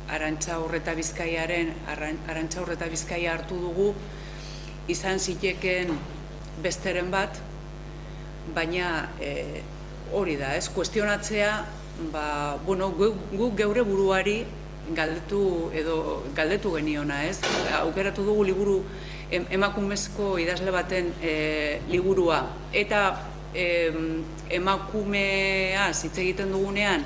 Arantzaur eta Bizkaia hartu dugu, izan zitekeen besteren bat, baina hori da, ez, kuestionatzea, guk geure buruari galdetu geniona, ez, aukeratu dugu liburu emakumezko idazle baten liburua, eta emakumea hitz egiten dugunean,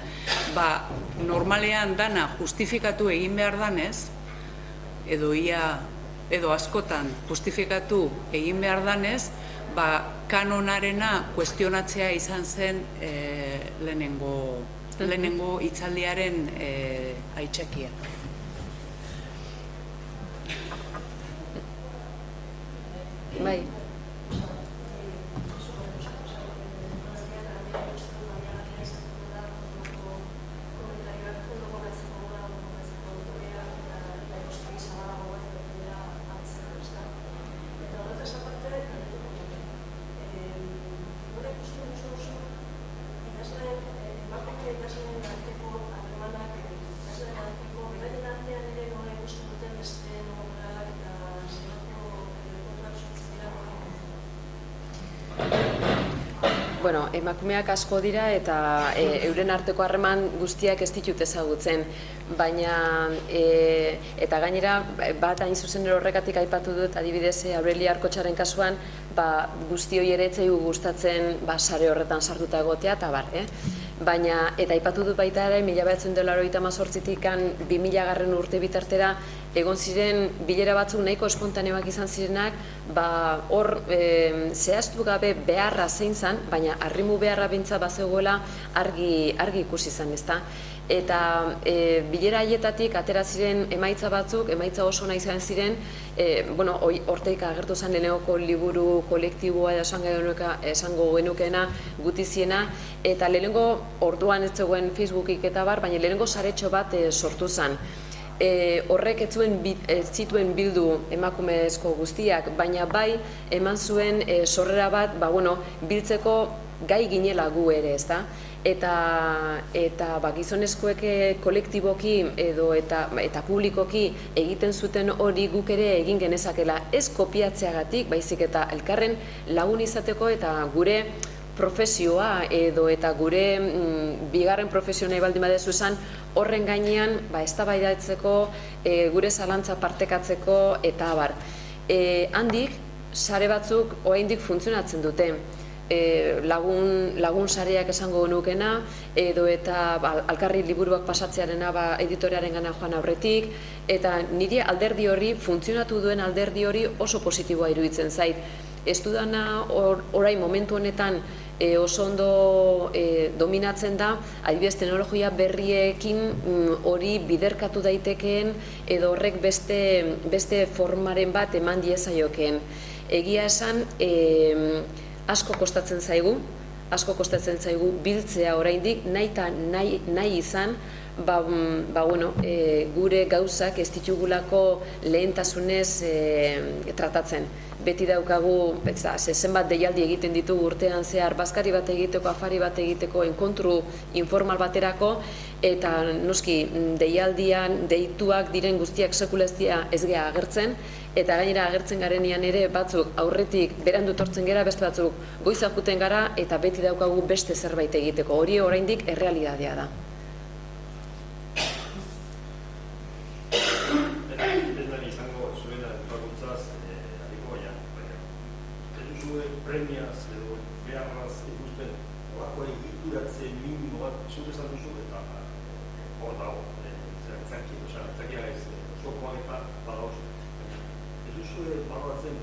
normalean dana justifikatu egin behar danez, edo askotan justifikatu egin behar danez, kanonarena kuestionatzea izan zen lehenengo hitzaldiaren aitzakia. Bai. Bueno, emakumeak asko dira eta euren arteko harreman guztiak ez ditut ezagutzen, baina eta gainera bat hain zuzen horregatik aipatu dut, adibidez Aurelia Arkotxaren kasuan, guzti hori ere etzaigu gustatzen sare horretan sartuta egotea eta bar, baina eta aipatu dut baita ere 1988tik 2000 urte bitartera egon ziren bilera batzuk nahiko espontaneoak izan zirenak, hor zehaztu gabe beharra zein zen, baina arrimu beharra bintza bazegoela argi ikusi zen, ezta? Eta bilera haietatik atera ziren emaitza batzuk, emaitza oso nahi izan ziren, horteik agertu zen lehenengoko liburu kolektiboa esango genukeena gutiziena, eta lehenengo orduan ez zegoen Facebookik eta bar, baina lehenengo saretxo bat sortu zen. Horrek ez zituen bildu emakumezko guztiak, baina bai eman zuen sorrera bat, biltzeko gai ginela gu ere, ezta? Eta gizonezkoek kolektiboki eta publikoki egiten zuten hori guk ere egin genezakela, ez kopiatzeagatik, baizik eta elkarren lagun izateko eta gure profesioa eta gure bigarren profesionai baldin badezu izan, horren gainean eztabaidatzeko, gure zalantza partekatzeko eta abar. Handik, sare batzuk oraindik funtzionatzen dute. Lagun sareak esango nukena, edo eta alkarri liburuak pasatzearena editorearen gana joan aurretik, eta niri alderdi hori, funtzionatu duen alderdi hori oso positiboa iruditzen zait. Ez dudana orain momentu honetan oso ondo dominatzen da, adibidez teknologia berriekin hori biderkatu daitekeen edo horrek beste formaren bat eman diezaiokeen. Egia esan, asko kostatzen zaigu biltzea oraindik, nahi izan, gure gauzak ez ditugulako lehentasunez tratatzen. Beti daukagu, zenbat deialdi egiten ditugu urtean zehar, bazkari bat egiteko, afari bat egiteko, enkontru informal baterako, eta noski deialdian deituak diren guztiak sekuleztia ez gea agertzen, eta gainera agertzen garenean ere batzuk aurretik berandu tortzen gara, beste batzuk goizak juten gara, eta beti daukagu beste zerbait egiteko. Hori oraindik errealitatea da. Premiaz edo beharraz ikusten olakoa egituratze minimo bat zuk esan duzu eta hor dago, zerkia ez sokoan eta badauz. Ez duzu baloratzen,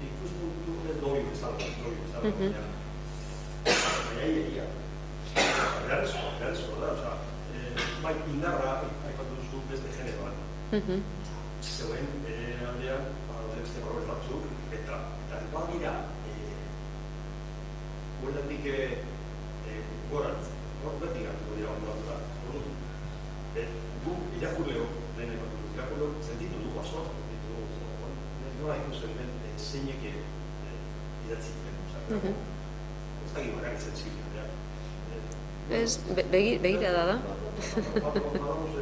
ikuspuntu ez doi bezala, baina egia. Beharrezko da, bai indarra aipatu duzu beste generoan. Zeuen aldean, beste probez batzuk, eta badira, gueldatik goran, hor beti gartuko dira ondatu da. Gu irakurleo, lehen epatu dut, irakurleo sentitu dugu aso, nola ikusten den zeinek idatzik. Ez da gibarak izan ziren. Ez, begira da. Badamos,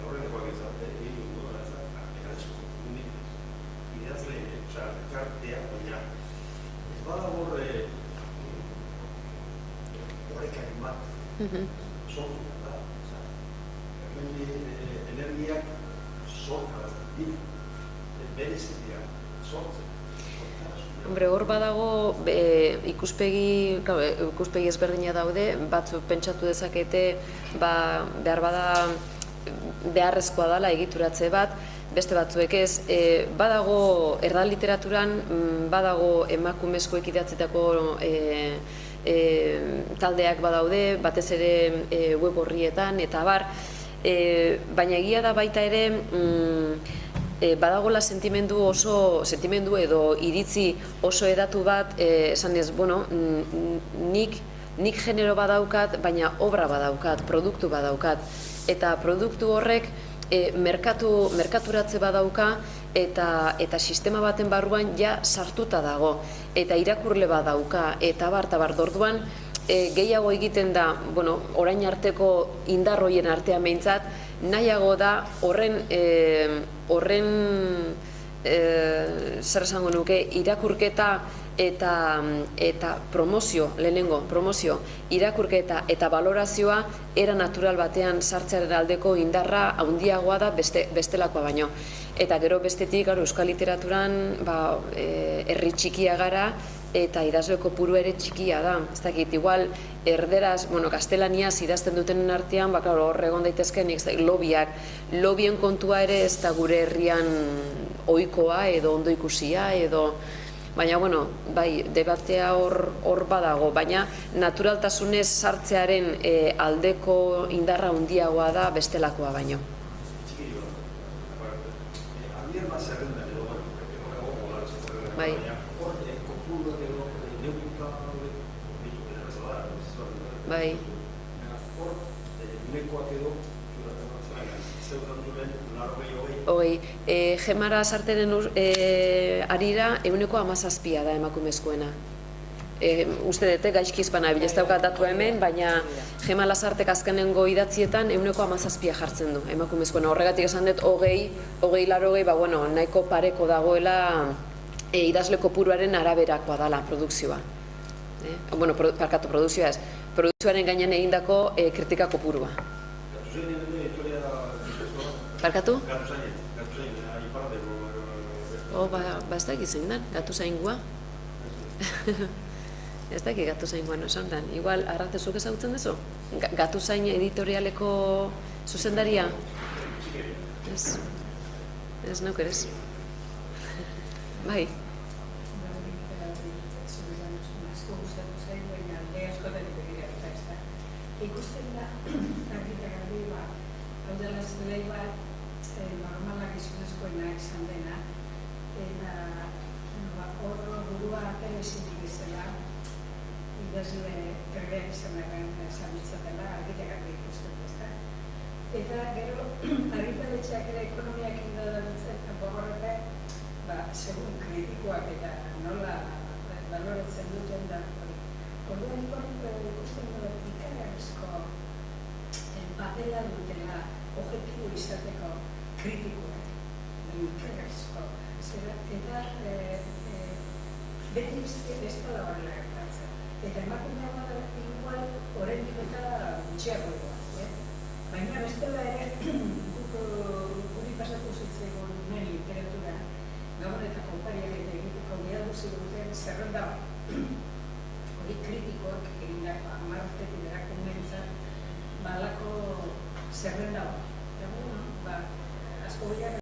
horretakoak izate, egin dugu da, mekanismo komunik, idazle, kartea, baina ez badago horrekaren bat, sortu da, energiak sortu da, berezitia sortzen. Hombre, hor badago ikuspegi ezberdina daude, batzuk pentsatu dezakete behar bada beharrezkoa dela egituratze bat, beste batzuek ez. Badago erdal literaturan, badago emakumezkoek idatzetako taldeak badaude, batez ere web orrietan, eta bar, baina egia da baita ere badagola sentimendu edo iritzi oso edatu bat, esan ez, bueno, nik genero badaukat, baina obra badaukat, produktu badaukat, eta produktu horrek merkaturatze badauka, eta sistema baten barruan ja sartuta dago, eta irakurle badauka, eta bar, orduan gehiago egiten da, bueno, orain arteko indarroien artean behintzat, nahiago da horren zer esango nuke, irakurketa eta promozio, lehenengo, promozio, irakurketa eta balorazioa era natural batean sartzearen aldeko indarra handiagoa da bestelakoa baino. Eta gero bestetik, euskal literaturan herri txikia gara, eta idazle kopuru ere txikia da. Ez dakit, igual, erderaz, gaztelaniaz idazten dutenen artean, hor egon daitezken, lobien kontua ere ez da gure herrian ohikoa edo ondo ikusia, edo... Baina, bai, debatea hor badago, baina naturaltasunez sartzearen aldeko indarra handiagoa da bestelakoa baino. Bai. Bai. Hogei, Gemara sarteren arira 17% da emakumezkoena. Uste dute gaizki izpana, ez daukat datua hemen, baina Gema Lasartek azkenengo idatzietan 17% jartzen du emakumezkoena. Horregatik esan dut, hogei, nahiko pareko dagoela idazle kopuruaren araberakoa dela produkzioa. Produkzioa ez. Produkzioaren gainean egindako kritika kopurua. Barkatu? Ez dakit zein den, gatu zaingua. Ez dakit gatu zaingua, esan den. Igual, Arratezuk ezagutzen duzu? Gatu zain editorialeko zuzendaria? Ez nauk ere ez. Bai. Ikusten da, garbi bat, hau dela zelai bat, normalak izunezkoena izan dena, eta hor burua atera izinik izela, idazle trebeak izanaren zabitzatela, argiteak ikusten ezta. Eta gero, argitaletxeak ere ekonomiak indadabitzen, borrorrepe, segun kritikoak eta nola baloratzen duten da hori. Orduan ikusten dut ikaragizko papela dutela objektibo izateko kritikoak, ikaragizko. Eta beti ez dela horrela gertatzen. Eta emakumea bada igual oraindik eta gutxiago egoa. Baina bestela ere guri pasatu zitzaigun hemen literatura, gaur eta konpariak eta egiteko bidatu ziguten zerrenda hori kritikoak egindako 10 urtetik berako mentzat balako zerrenda hori. Asko